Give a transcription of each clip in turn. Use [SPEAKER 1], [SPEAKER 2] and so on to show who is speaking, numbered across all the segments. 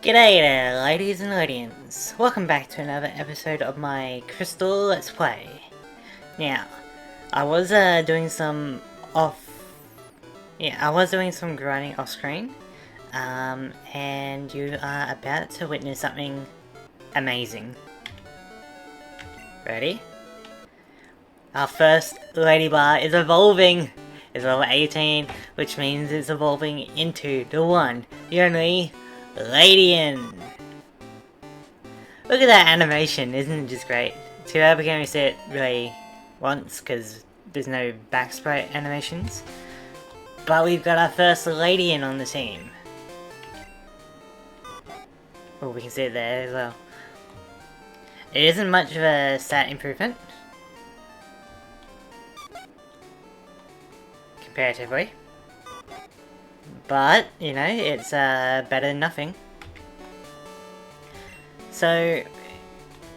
[SPEAKER 1] G'day there, ladies and ladies. Welcome back to another episode of my Crystal Let's Play. Now, I was doing some grinding off screen, and you are about to witness something amazing. Ready? Our first lady bar is evolving. It's level 18, which means it's evolving into the one, the only Ledisman. Look at that animation, isn't it just great? Too bad we can only see it really once because there's no back sprite animations. But we've got our first Ledisman on the team. Oh, we can see it there as well. It isn't much of a stat improvement, comparatively. But, you know, it's better than nothing. So,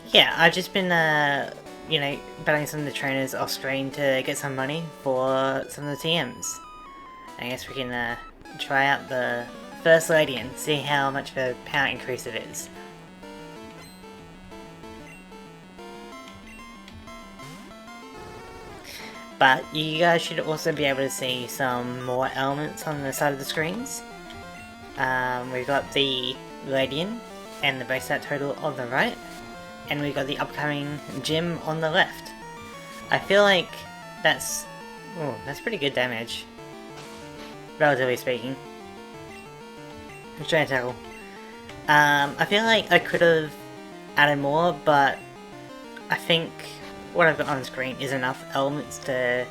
[SPEAKER 1] yeah, I've just been, battling some of the trainers off screen to get some money for some of the TMs. I guess we can try out the first lady and see how much of a power increase it is. But you guys should also be able to see some more elements on the side of the screens. We've got the Ledisman and the base stat total on the right, and we've got the upcoming gym on the left. I feel like that's pretty good damage, relatively speaking. I'm trying to tackle. I feel like I could have added more, but I think what I've got on screen is enough elements to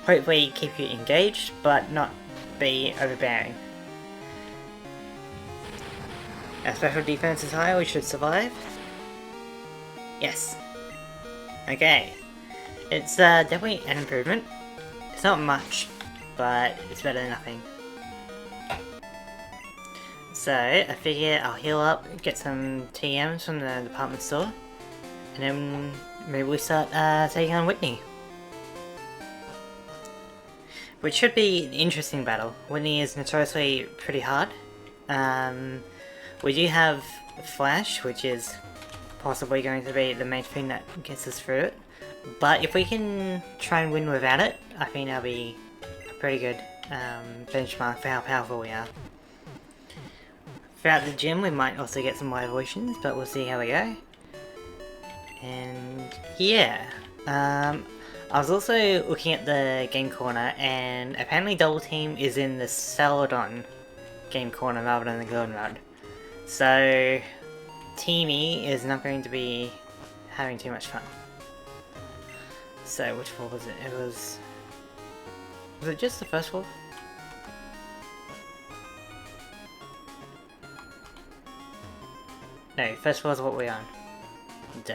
[SPEAKER 1] hopefully keep you engaged, but not be overbearing. Our special defense is high, we should survive. Yes. Okay. It's definitely an improvement. It's not much, but it's better than nothing. So, I figure I'll heal up, get some TMs from the department store, and then maybe we start taking on Whitney. Which should be an interesting battle. Whitney is notoriously pretty hard. We do have Flash, which is possibly going to be the main thing that gets us through it. But if we can try and win without it, I think that'll be a pretty good benchmark for how powerful we are. Throughout the gym we might also get some more evolutions, but we'll see how we go. And yeah, I was also looking at the game corner, and apparently Double Team is in the Celadon game corner rather than the Goldenrod. So Teamy is not going to be having too much fun. So which floor was it? Was it just the first floor? No, first floor is what we're on. Duh.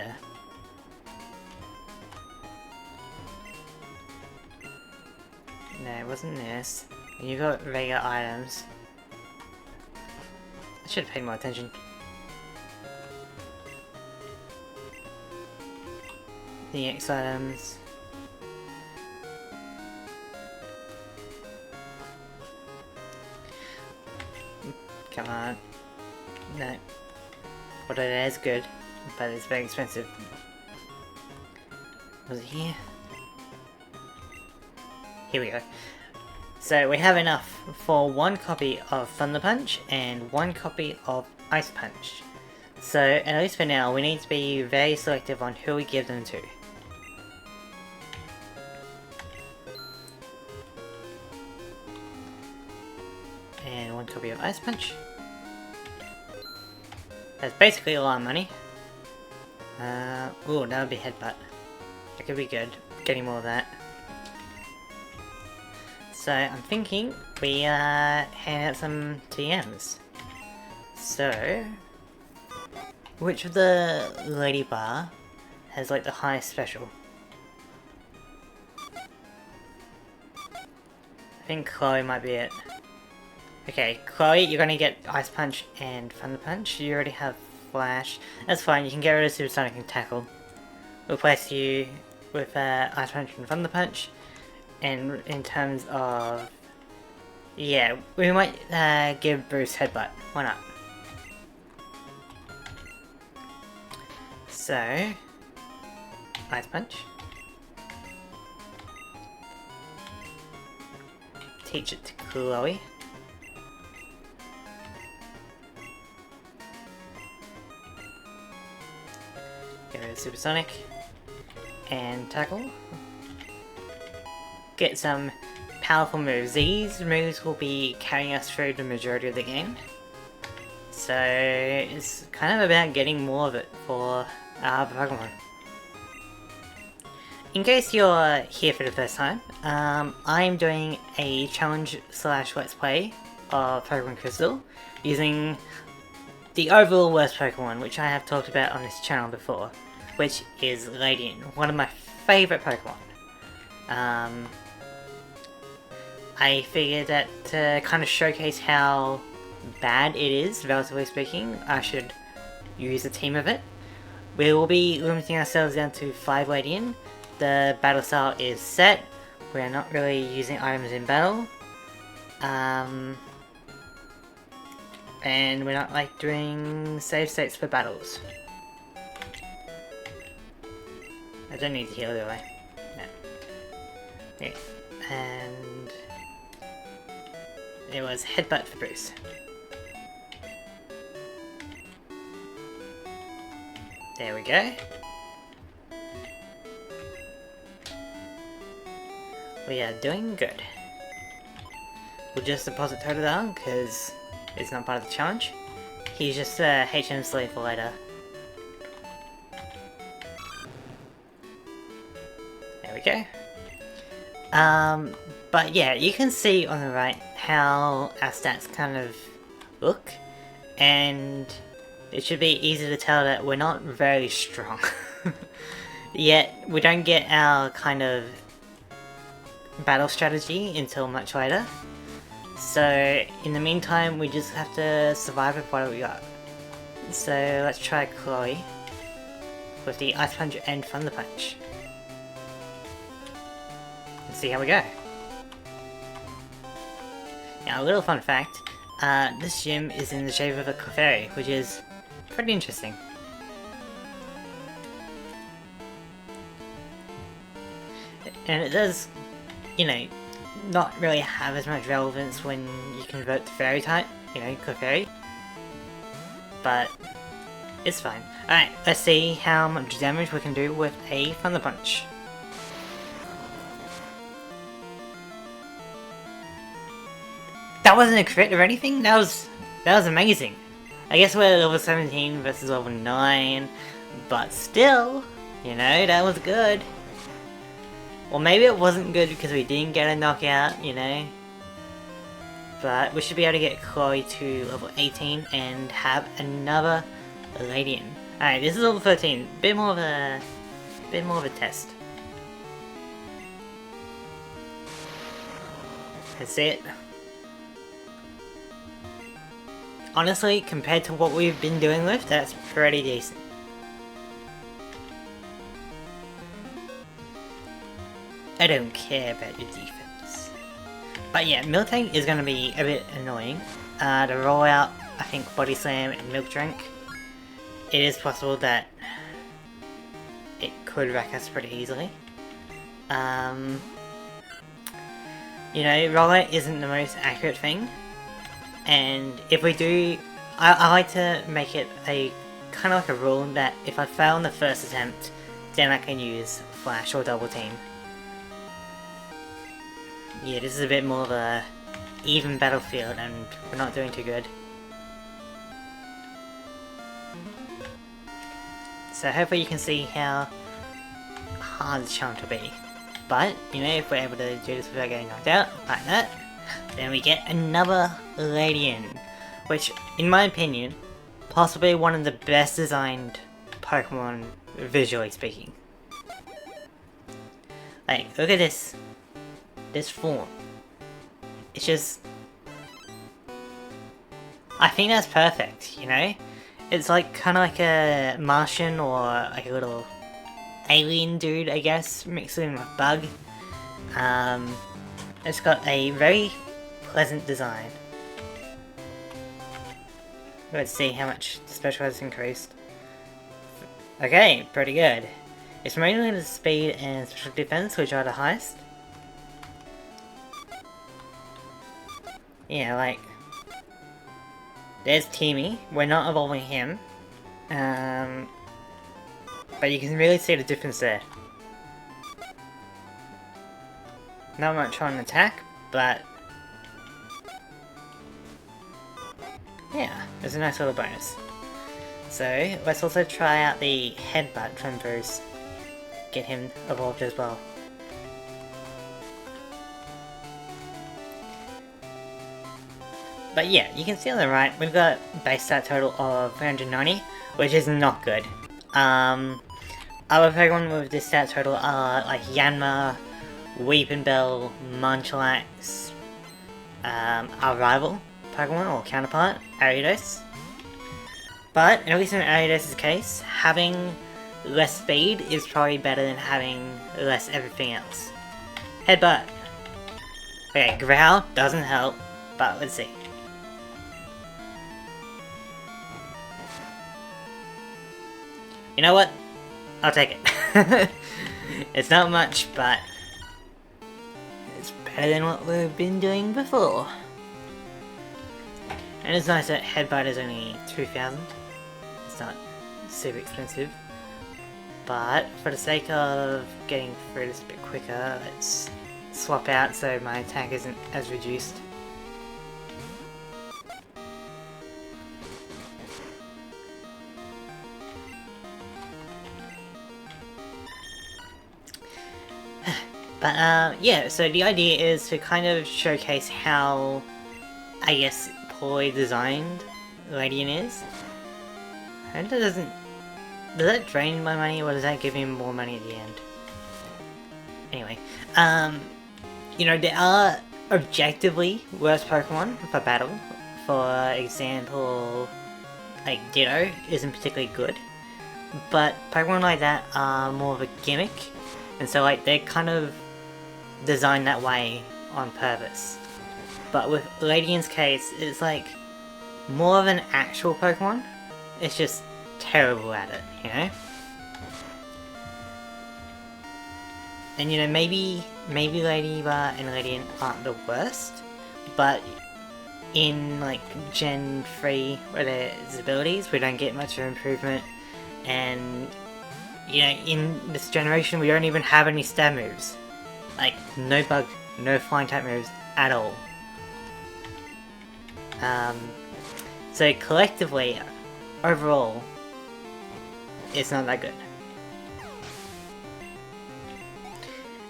[SPEAKER 1] No, it wasn't this. You got regular items. I should have paid more attention. The X items. Come on. No. What it is good, but it's very expensive. Was it here? Here we go. So we have enough for one copy of Thunder Punch and one copy of Ice Punch. So at least for now we need to be very selective on who we give them to. And one copy of Ice Punch. That's basically a lot of money. Ooh, that would be Headbutt. That could be good. Getting more of that. So I'm thinking we hand out some TMs. So, which of the Lady Bar has like the highest special? I think Chloe might be it. Okay, Chloe, you're gonna get Ice Punch and Thunder Punch. You already have Flash. That's fine, you can get rid of Supersonic and Tackle. Replace you with Ice Punch and Thunder Punch. And in terms of... yeah, we might give Bruce Headbutt. Why not? So, Ice Punch. Teach it to Chloe. Get rid of Supersonic. And Tackle. Get some powerful moves. These moves will be carrying us through the majority of the game. So it's kind of about getting more of it for our Pokemon. In case you're here for the first time, I'm doing a challenge slash let's play of Pokemon Crystal using the overall worst Pokemon, which I have talked about on this channel before, which is Ledisman, one of my favourite Pokemon. I figured that to kind of showcase how bad it is, relatively speaking, I should use a team of it. We will be limiting ourselves down to 5 Ledisman. The battle style is set. We are not really using items in battle. And we're not like doing save states for battles. I don't need to heal, do I? No. Okay. And it was Headbutt for Bruce. There we go. We are doing good. We'll just deposit Totodile because it's not part of the challenge. He's just a HM slave for later. There we go. But yeah, you can see on the right how our stats kind of look, and it should be easy to tell that we're not very strong. Yet we don't get our kind of battle strategy until much later. So in the meantime, we just have to survive with what we got. So let's try Chloe with the Ice Punch and Thunder Punch. Let's see how we go. Now, a little fun fact, this gym is in the shape of a Clefairy, which is pretty interesting. And it does, you know, not really have as much relevance when you convert to Fairy type, you know, Clefairy. But it's fine. Alright, let's see how much damage we can do with a Thunder Punch. That wasn't a crit or anything? That was amazing. I guess we're level 17 versus level 9, but still, you know, that was good. Or maybe it wasn't good because we didn't get a knockout, you know. But we should be able to get Chloe to level 18 and have another Ledisman. Alright, this is level 13. Bit more of a test. That's it. Honestly, compared to what we've been doing with, that's pretty decent. I don't care about your defense. But yeah, Miltank is going to be a bit annoying. To roll out, I think, Body Slam and Milk Drink. It is possible that it could wreck us pretty easily. You know, Rollout isn't the most accurate thing. And if we do, I like to make it a kind of like a rule that if I fail on the first attempt, then I can use Flash or Double Team. Yeah, this is a bit more of a even battlefield and we're not doing too good. So hopefully you can see how hard the challenge will be. But, you know, if we're able to do this without getting knocked out, like that, then we get another Ledisman, which, in my opinion, possibly one of the best designed Pokemon, visually speaking. Like, look at this form. It's just, I think that's perfect, you know? It's like, kind of like a Martian or like a little alien dude, I guess, mixed in with Bug. It's got a very pleasant design. Let's see how much the special has increased. Okay, pretty good. It's mainly the speed and special defense which are the highest. Yeah, like... There's Timmy. We're not evolving him. But you can really see the difference there. Not much on attack, but... Yeah, it's a nice little bonus. So, let's also try out the headbutt from Bruce. Get him evolved as well. But yeah, you can see on the right, we've got base stat total of 390, which is not good. Other Pokemon with this stat total are like Yanma, Weepinbell, Munchlax, our rival Pokemon or counterpart, Ariados. But, at least in Ariados' case, having less speed is probably better than having less everything else. Headbutt. Okay, Growl doesn't help, but let's see. You know what? I'll take it. It's not much, but it's better than what we've been doing before. And it's nice that Headbutt is only 2,000. It's not super expensive. But for the sake of getting through this a bit quicker, let's swap out so my attack isn't as reduced. But yeah, so the idea is to kind of showcase how, I guess, poorly designed Ledian is. And it doesn't... Does that drain my money or does that give him more money at the end? Anyway, you know, there are objectively worse Pokemon for battle. For example, like Ditto isn't particularly good. But Pokemon like that are more of a gimmick. And so like they're kind of designed that way on purpose. But with Ledian's case, it's like more of an actual Pokemon. It's just terrible at it, you know? And you know, maybe Ladybug and Ledian aren't the worst, but in like Gen 3 where there's abilities, we don't get much of improvement, and you know, in this generation we don't even have any stab moves. Like, no bug, no flying type moves at all. So collectively, overall, it's not that good.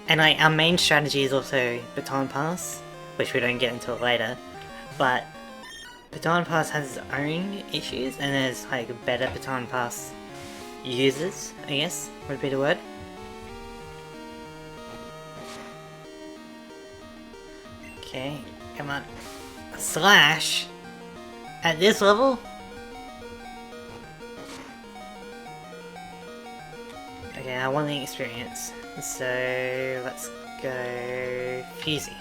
[SPEAKER 1] And like, our main strategy is also Baton Pass, which we don't get until later, but Baton Pass has its own issues, and there's like better Baton Pass users, I guess, would be the word. Okay, come on. Slash! At this level? Okay, I want the experience. So, let's go... Fusey.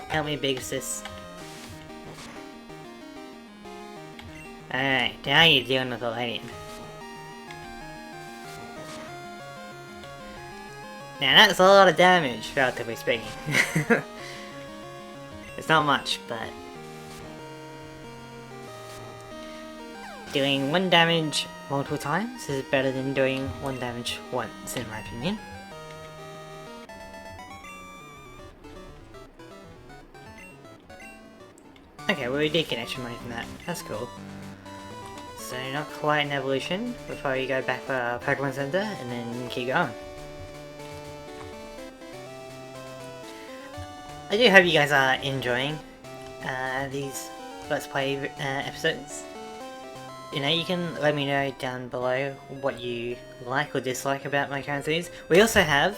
[SPEAKER 1] Help me, Big Sis. Alright, now you're dealing with a Ledian. Now that's a lot of damage, relatively speaking. It's not much, but... Doing 1 damage multiple times is better than doing 1 damage once, in my opinion. Okay, well we did get extra money from that. That's cool. So not quite an evolution before you go back for Pokemon Center and then keep going. I do hope you guys are enjoying these Let's Play episodes. You know, you can let me know down below what you like or dislike about my current series. We also have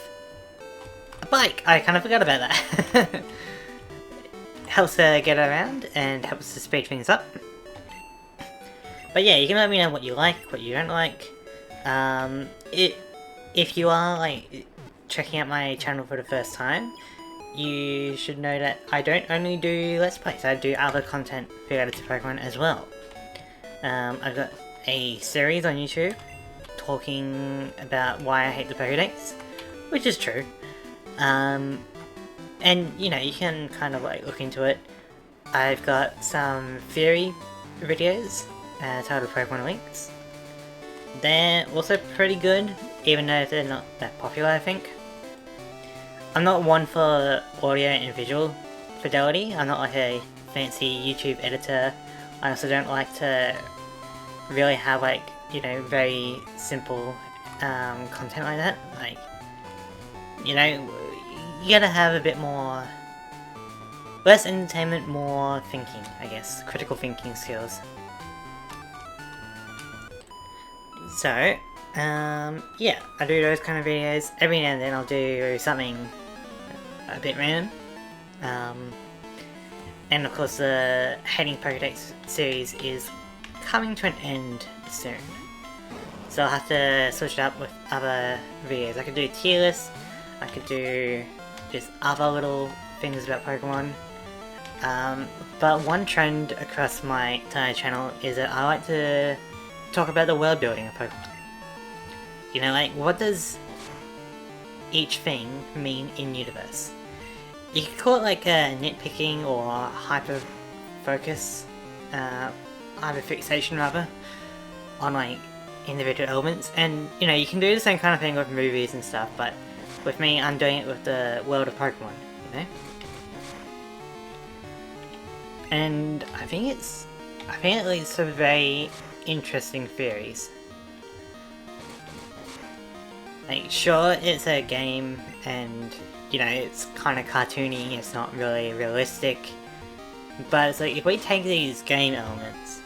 [SPEAKER 1] a bike! I kind of forgot about that. Helps to get around and helps to speed things up. But yeah, you can let me know what you like, what you don't like. If you are like checking out my channel for the first time, you should know that I don't only do Let's Plays, I do other content related to Pokemon as well. I've got a series on YouTube talking about why I hate the Pokédex, which is true. And you know, you can kind of like look into it. I've got some theory videos titled Pokemon Links. They're also pretty good, even though they're not that popular, I think. I'm not one for audio and visual fidelity. I'm not like a fancy YouTube editor. I also don't like to really have like, you know, very simple content like that. Like, you know, you gotta have a bit more, less entertainment, more thinking, I guess, critical thinking skills. So, yeah, I do those kind of videos. Every now and then I'll do something a bit random. And of course the Hating Pokédex series is coming to an end soon. So I'll have to switch it up with other videos. I could do tier lists, I could do just other little things about Pokemon. But one trend across my entire channel is that I like to talk about the world building of Pokemon. You know, like, what does each thing mean in universe? You could call it like a nitpicking or hyper focus, hyperfixation rather, on like individual elements. And you know, you can do the same kind of thing with movies and stuff, but with me, I'm doing it with the world of Pokemon, you know? And I think it leads to very interesting theories. Like, sure, it's a game, and you know, it's kind of cartoony, it's not really realistic, but it's like, if we take these game elements,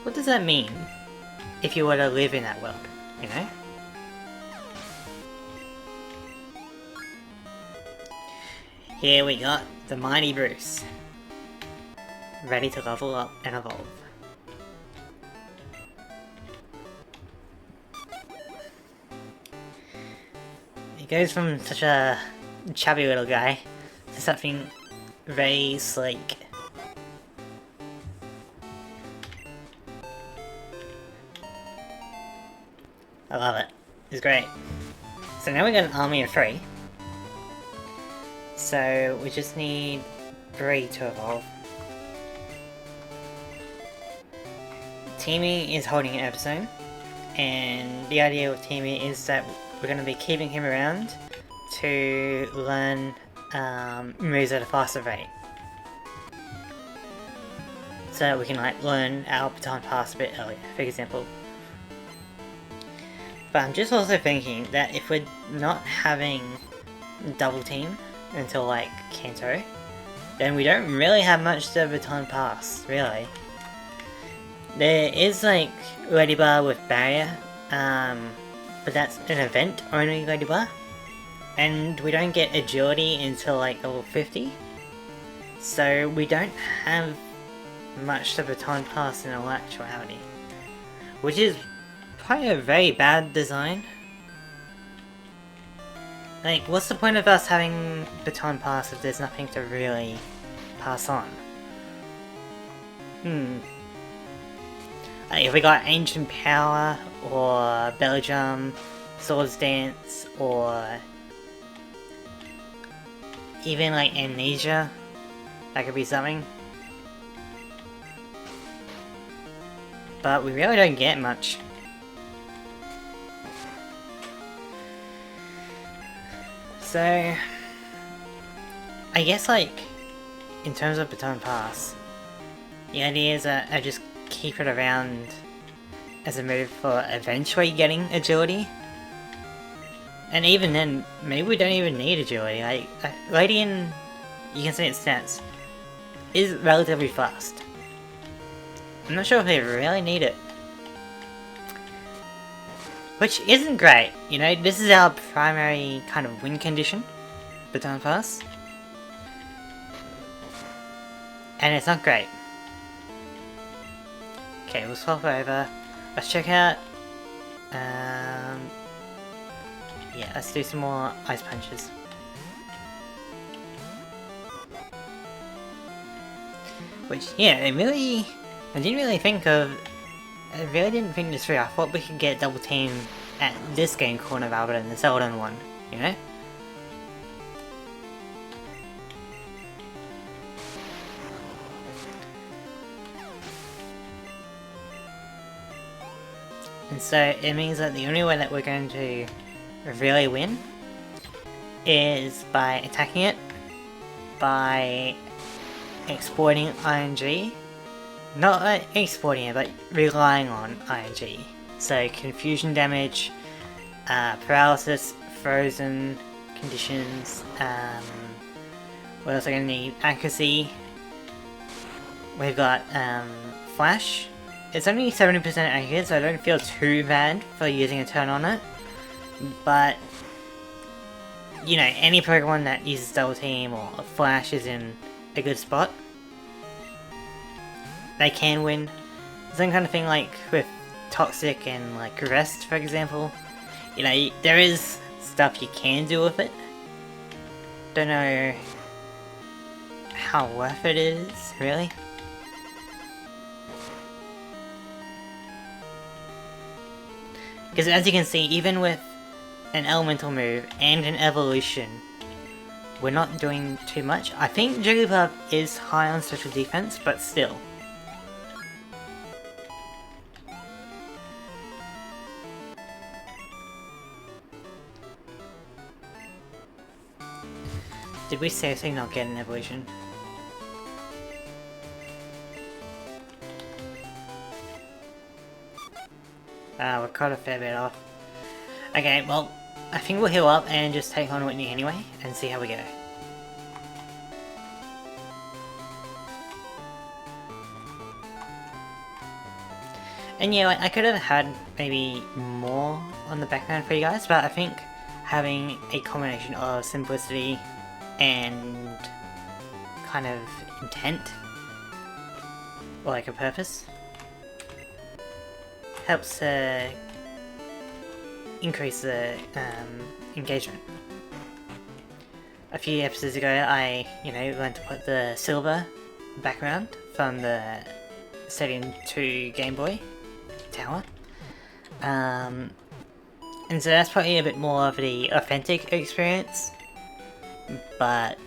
[SPEAKER 1] what does that mean if you were to live in that world, you know? Here we got the mighty Bruce, ready to level up and evolve. He goes from such a chubby little guy to something very sleek. I love it. It's great. So now we got an army of 3. So we just need 3 to evolve. Teamy is holding an episode, and the idea with Teamy is that we're going to be keeping him around to learn moves at a faster rate. So that we can like learn our baton pass a bit earlier, for example. But I'm just also thinking that if we're not having double team until like Kanto, then we don't really have much to baton pass, really. There is like Ledisman with barrier, but that's an event only Ledisman, and we don't get agility until like level 50, so we don't have much to baton pass in all actuality, which is probably a very bad design. Like, what's the point of us having baton pass if there's nothing to really pass on? Like, if we got Ancient Power, or Belly Drum, Swords Dance, or even like Amnesia, that could be something. But we really don't get much. So, I guess like, in terms of baton pass, the idea is that I just keep it around as a move for eventually getting agility. And even then, maybe we don't even need agility. Like, Ladian, you can see its stats, is relatively fast. I'm not sure if they really need it. Which isn't great, you know, this is our primary kind of win condition, baton pass. And it's not great. Okay, we'll swap over. Let's check out, yeah, let's do some more ice punches. Which, yeah, I didn't really think of I really didn't think this through. I thought we could get double team at this game corner rather than the Zeldin one, you know? And so it means that the only way that we're going to really win is by attacking it, by exploiting ING. Not exporting it, but relying on ING. So confusion damage, paralysis, frozen conditions, we're also going to need accuracy. We've got flash. It's only 70% accurate, so I don't feel too bad for using a turn on it. But, you know, any Pokemon that uses double team or flash is in a good spot. They can win. Some kind of thing like with Toxic and like Rest, for example. You know, there is stuff you can do with it. Don't know how worth it is, really. Because as you can see, even with an elemental move and an evolution, we're not doing too much. I think Jigglypuff is high on special defense, but still. Did we seriously not get an evolution? We're quite a fair bit off. Okay, well, I think we'll heal up and just take on Whitney anyway, and see how we go. And yeah, like, I could have had maybe more on the background for you guys, but I think having a combination of simplicity and kind of intent, or like a purpose, helps increase the engagement. A few episodes ago I, learned to put the silver background from the Stadium 2 Game Boy tower. And so that's probably a bit more of the authentic experience. But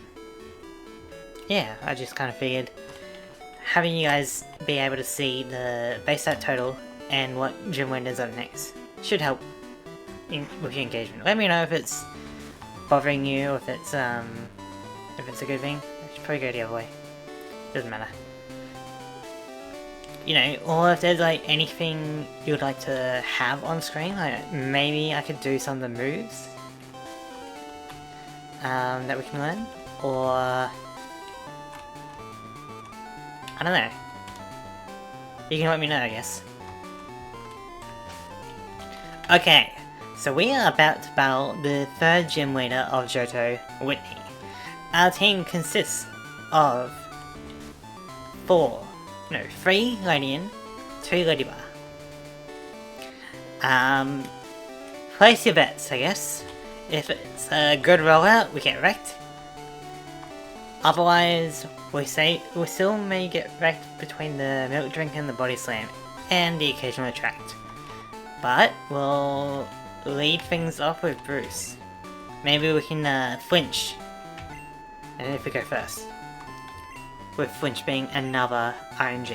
[SPEAKER 1] yeah, I just kind of figured having you guys be able to see the base stat total and what gym windows are next should help with your engagement. Let me know if it's bothering you, or if it's a good thing. I should probably go the other way. Doesn't matter. You know, or if there's like anything you'd like to have on screen, like maybe I could do some of the moves that we can learn, or I don't know. You can let me know, I guess. Okay, so we are about to battle the third gym leader of Johto, Whitney. Our team consists of 3 Ledian, 2 Ledibah. Place your bets, I guess. If it's a good rollout, we get wrecked. Otherwise, we still may get wrecked between the Milk Drink and the Body Slam, and the occasional Attract. But we'll lead things off with Bruce. Maybe we can flinch, and if we go first. With flinch being another ING.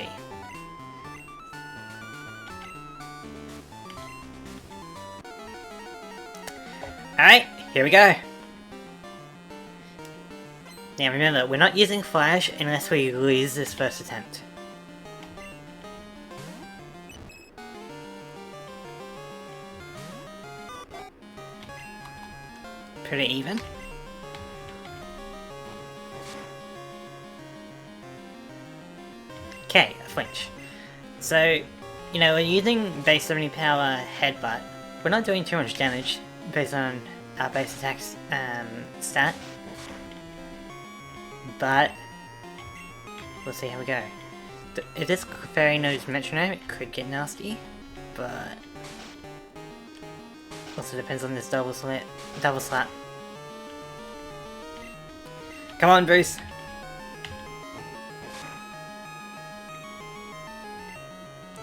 [SPEAKER 1] Alright, here we go. Now remember, we're not using Flash unless we lose this first attempt. Pretty even. Okay, a flinch. So, we're using base 70 power headbutt. We're not doing too much damage based on our base attacks stat. But we'll see how we go. If this Fairy knows Metronome, it could get nasty, but also depends on this double slap. Come on, Bruce.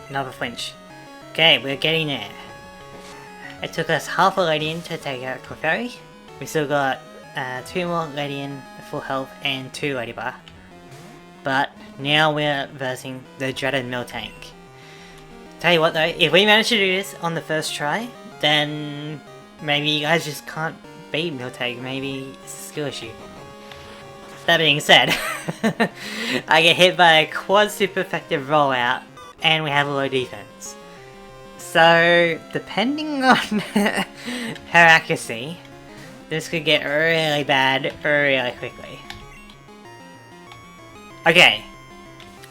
[SPEAKER 1] Another flinch. Okay, we're getting there. It took us half a Ledian to take out Clefairy. We still got 2 more Ledian, full health, and 2 Lady Bar. But now we're versing the dreaded Miltank. Tell you what though, if we manage to do this on the first try, then maybe you guys just can't beat Miltank, maybe it's a skill issue. That being said, I get hit by a quad super effective rollout, and we have a low defense. So, depending on her accuracy, this could get really bad really quickly. Okay,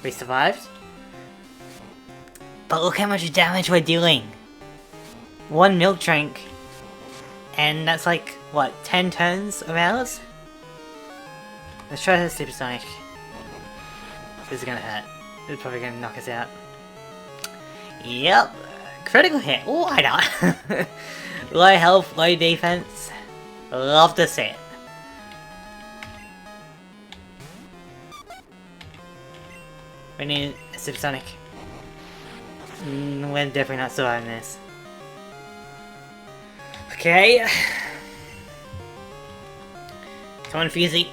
[SPEAKER 1] we survived. But look how much damage we're dealing. 1 milk drink, and that's like, what, 10 turns of ours? Let's try the Supersonic. This is gonna hurt. It's probably gonna knock us out. Yep. Critical hit. Oh, I know. Low health, low defense. Love to see it. We need a Supersonic. We're definitely not surviving this. Okay. Come on, Fusey.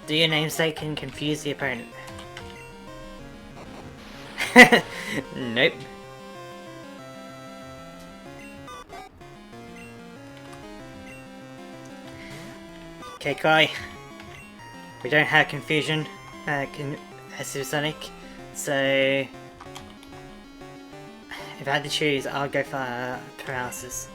[SPEAKER 1] Do your namesake and confuse the opponent. Nope. Okay, Kai. We don't have confusion. Supersonic. So if I had to choose, I'll go for paralysis.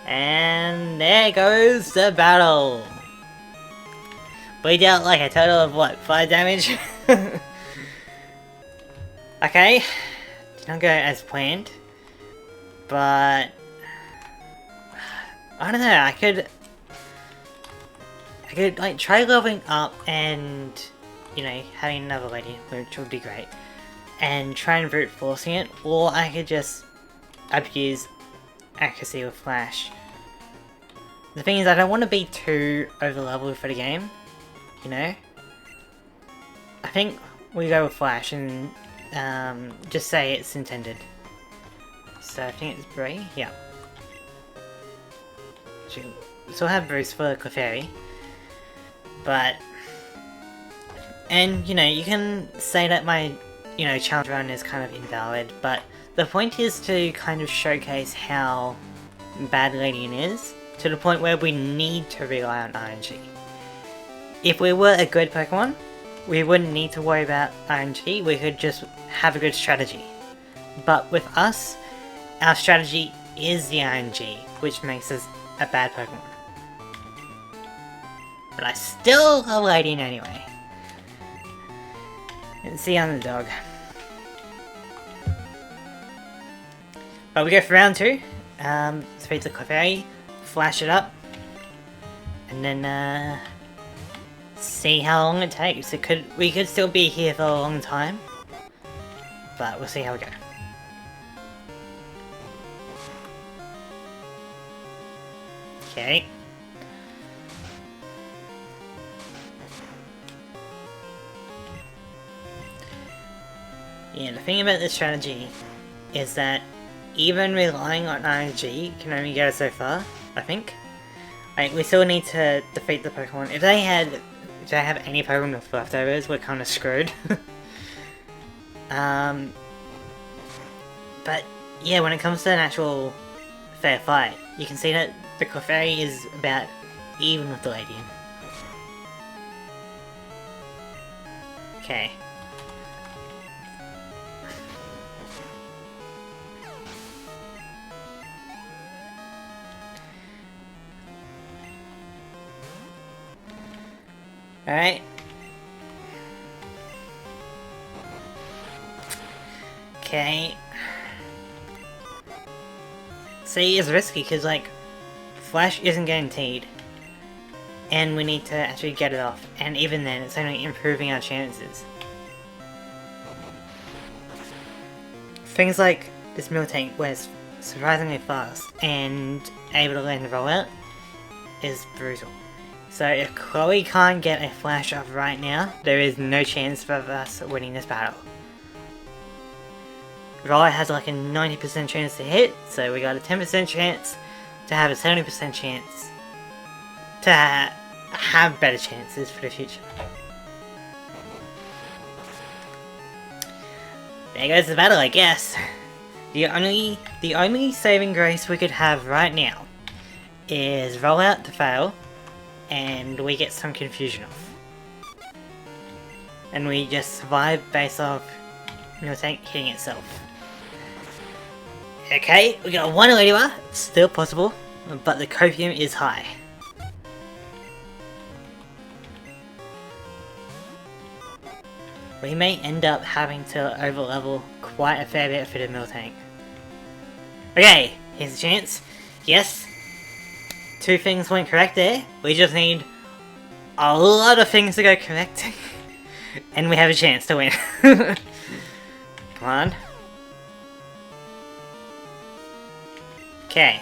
[SPEAKER 1] And there goes the battle! We dealt like a total of what, 5 damage? Okay, did not go as planned, but I don't know, I could like try leveling up and, you know, having another lady, which would be great, and try and brute forcing it, or I could just abuse accuracy with Flash. The thing is, I don't want to be too over leveled for the game, you know? I think we go with Flash and just say it's intended. So I think it's Bray? Yeah. So we'll have Bruce for Clefairy. But, and you know, you can say that my, you know, challenge run is kind of invalid, but the point is to kind of showcase how bad Ledian is, to the point where we need to rely on RNG. If we were a good Pokemon, we wouldn't need to worry about RNG, we could just have a good strategy. But with us, our strategy is the RNG, which makes us a bad Pokemon. But I still love Ledian anyway. It's the underdog. But we go for round 2. Speed to Clefairy, flash it up, and then see how long it takes. We could still be here for a long time, but we'll see how we go. Okay. Yeah, the thing about this strategy is that even relying on RNG can only get us so far, I think. Like, we still need to defeat the Pokemon. If they have any Pokemon with leftovers, we're kind of screwed. But yeah, when it comes to an actual fair fight, you can see that the Clefairy is about even with the Ledian. Okay. Alright. Okay. See, it's risky because, like, Flash isn't guaranteed. And we need to actually get it off. And even then, it's only improving our chances. Things like this Miltank, where it's surprisingly fast and able to land the rollout, is brutal. So if Chloe can't get a flash off right now, there is no chance for us winning this battle. Riot has like a 90% chance to hit, so we got a 10% chance to have a 70% chance to have better chances for the future. There goes the battle, I guess. The only saving grace we could have right now is roll out to fail, and we get some confusion off. And we just survive based off Miltank hitting itself. Okay, we got one Ledisman, still possible, but the copium is high. We may end up having to overlevel quite a fair bit for the Miltank. Okay, here's a chance. Yes, 2 things went correct there. We just need a lot of things to go correct. And we have a chance to win. Come on. Okay.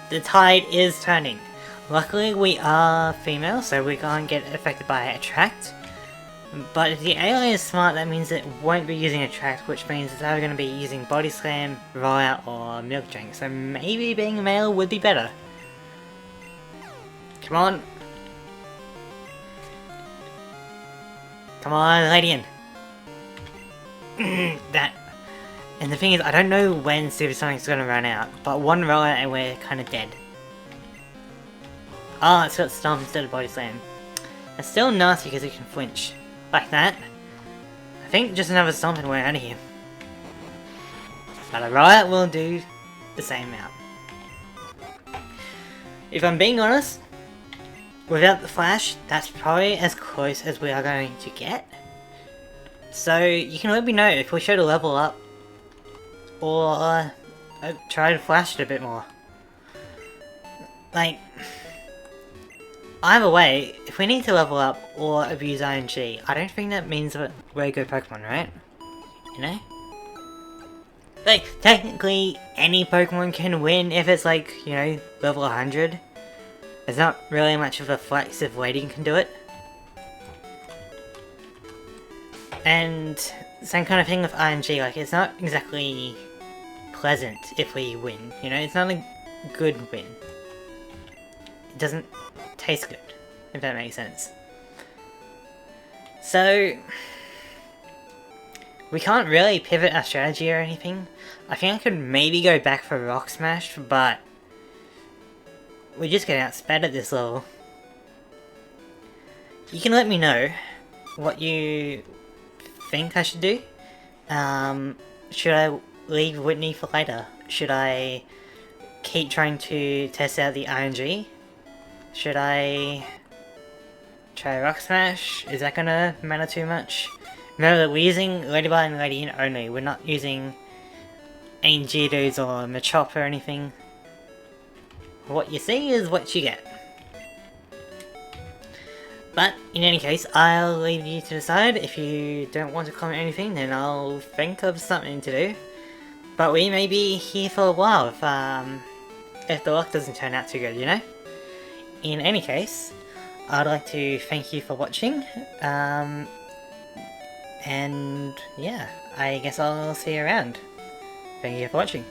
[SPEAKER 1] The tide is turning. Luckily we are female, so we can't get affected by Attract. But if the AI is smart, that means it won't be using Attract, which means it's either going to be using Body Slam, Rollout, or Milk Drink. So maybe being male would be better. Come on. Come on, Ledisman. That. And the thing is, I don't know when Supersonic's going to run out, but one Rollout and we're kind of dead. Ah, it's got Stomp instead of Body Slam. It's still nasty because it can flinch. Like that. I think just another Stomp and we're out of here. But a Riot will do the same amount. If I'm being honest, without the Flash, that's probably as close as we are going to get. So you can let me know if we should level up or try to flash it a bit more. Like, either way, if we need to level up or abuse ING, I don't think that means that we're a good Pokemon, right? You know? Like, technically, any Pokemon can win if it's like, you know, level 100. There's not really much of a flex if waiting can do it. And same kind of thing with ING, like, it's not exactly pleasant if we win, you know? It's not a good win. It doesn't taste good, if that makes sense. So, we can't really pivot our strategy or anything. I think I could maybe go back for Rock Smash, but we just get outsped at this level. You can let me know what you think I should do. Should I leave Whitney for later? Should I keep trying to test out the RNG? Should I try Rock Smash? Is that gonna matter too much? Remember that we're using Ledisman and Ledisman only. We're not using any Geodudes or Machop or anything. What you see is what you get. But in any case, I'll leave you to decide. If you don't want to comment anything, then I'll think of something to do. But we may be here for a while if the luck doesn't turn out too good, you know? In any case, I'd like to thank you for watching, and yeah, I guess I'll see you around. Thank you for watching.